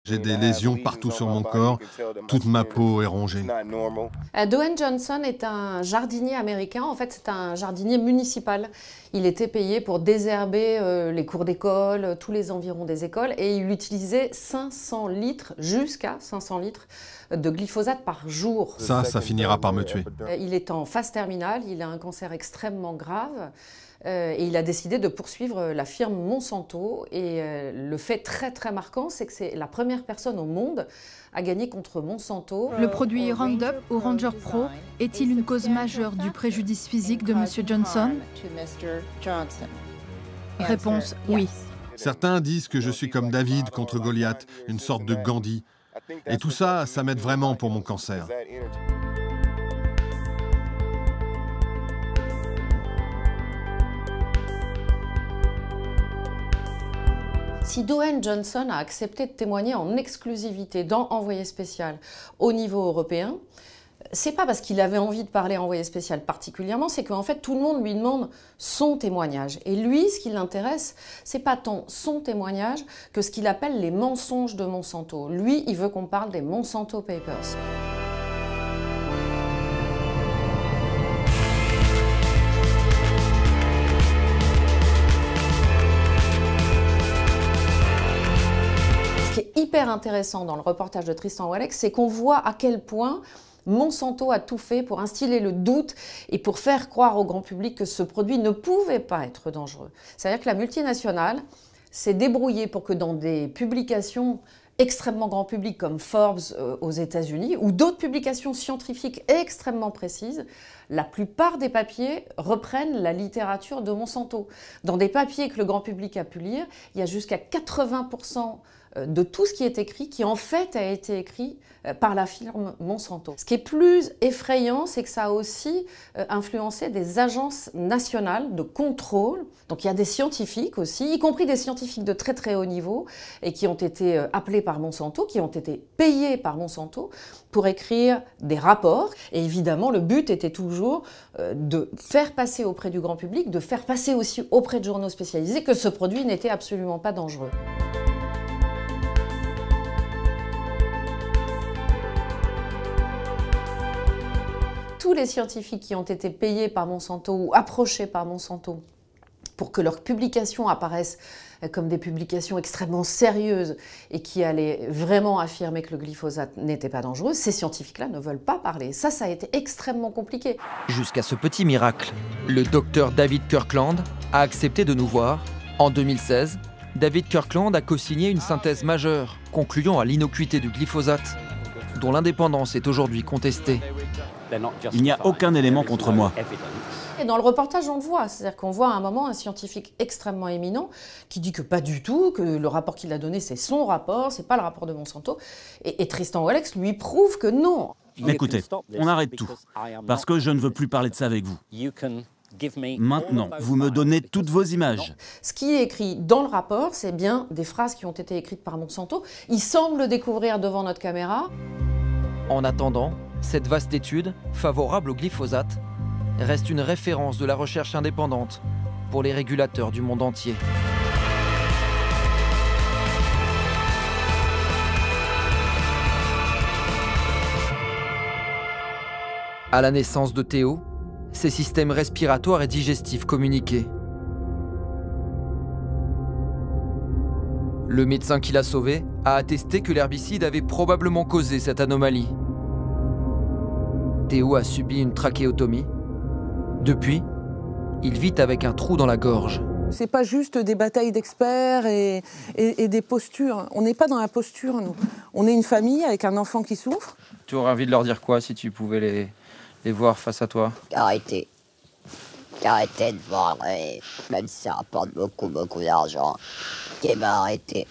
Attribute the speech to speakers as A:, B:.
A: J'ai des lésions partout sur mon corps, toute ma peau est rongée.
B: Dwayne Johnson est un jardinier américain, en fait c'est un jardinier municipal. Il était payé pour désherber les cours d'école, tous les environs des écoles, et il utilisait 500 litres, jusqu'à 500 litres de glyphosate par jour.
A: Ça finira par me tuer.
B: Il est en phase terminale, il a un cancer extrêmement grave. Et il a décidé de poursuivre la firme Monsanto. Et le fait très très marquant, c'est que c'est la première personne au monde à gagner contre Monsanto.
C: Le produit Roundup ou Ranger Pro est-il une cause majeure du préjudice physique de M. Johnson? Réponse oui.
A: Certains disent que je suis comme David contre Goliath, une sorte de Gandhi. Et tout ça, ça m'aide vraiment pour mon cancer.
B: Si Dwayne Johnson a accepté de témoigner en exclusivité dans Envoyé spécial au niveau européen, c'est pas parce qu'il avait envie de parler Envoyé spécial particulièrement, c'est qu'en fait tout le monde lui demande son témoignage. Et lui, ce qui l'intéresse, c'est pas tant son témoignage que ce qu'il appelle les mensonges de Monsanto. Lui, il veut qu'on parle des Monsanto Papers. Hyper intéressant dans le reportage de Tristan Walleck, c'est qu'on voit à quel point Monsanto a tout fait pour instiller le doute et pour faire croire au grand public que ce produit ne pouvait pas être dangereux. C'est-à-dire que la multinationale s'est débrouillée pour que dans des publications extrêmement grand public comme Forbes aux États-Unis ou d'autres publications scientifiques extrêmement précises, la plupart des papiers reprennent la littérature de Monsanto. Dans des papiers que le grand public a pu lire, il y a jusqu'à 80% de tout ce qui est écrit qui en fait a été écrit par la firme Monsanto. Ce qui est plus effrayant, c'est que ça a aussi influencé des agences nationales de contrôle. Donc il y a des scientifiques aussi, y compris des scientifiques de très très haut niveau, et qui ont été appelés par Monsanto, qui ont été payés par Monsanto pour écrire des rapports. Et évidemment, le but était toujours de faire passer auprès du grand public, de faire passer aussi auprès de journaux spécialisés que ce produit n'était absolument pas dangereux. Tous les scientifiques qui ont été payés par Monsanto ou approchés par Monsanto pour que leurs publications apparaissent comme des publications extrêmement sérieuses et qui allaient vraiment affirmer que le glyphosate n'était pas dangereux, ces scientifiques-là ne veulent pas parler. Ça a été extrêmement compliqué.
D: Jusqu'à ce petit miracle, le docteur David Kirkland a accepté de nous voir. En 2016, David Kirkland a co-signé une synthèse majeure concluant à l'innocuité du glyphosate, dont l'indépendance est aujourd'hui contestée.
E: Il n'y a aucun élément contre moi.
B: Et dans le reportage, on le voit. C'est-à-dire qu'on voit à un moment un scientifique extrêmement éminent qui dit que pas du tout, que le rapport qu'il a donné, c'est son rapport, c'est pas le rapport de Monsanto. Et Tristan Walleck lui prouve que non.
E: Mais écoutez, on arrête tout, parce que je ne veux plus parler de ça avec vous. Maintenant, vous me donnez toutes vos images.
B: Ce qui est écrit dans le rapport, c'est bien des phrases qui ont été écrites par Monsanto. Il semble découvrir devant notre caméra.
D: En attendant, cette vaste étude, favorable au glyphosate, reste une référence de la recherche indépendante pour les régulateurs du monde entier. À la naissance de Théo, ses systèmes respiratoires et digestifs communiquaient. Le médecin qui l'a sauvé a attesté que l'herbicide avait probablement causé cette anomalie. Théo a subi une trachéotomie. Depuis, il vit avec un trou dans la gorge.
F: C'est pas juste des batailles d'experts et des postures. On n'est pas dans la posture, nous. On est une famille avec un enfant qui souffre.
D: Tu aurais envie de leur dire quoi si tu pouvais les voir face à toi?
G: Arrêtez. Arrêtez de voir, même si ça rapporte beaucoup d'argent. Eh ben arrêtez.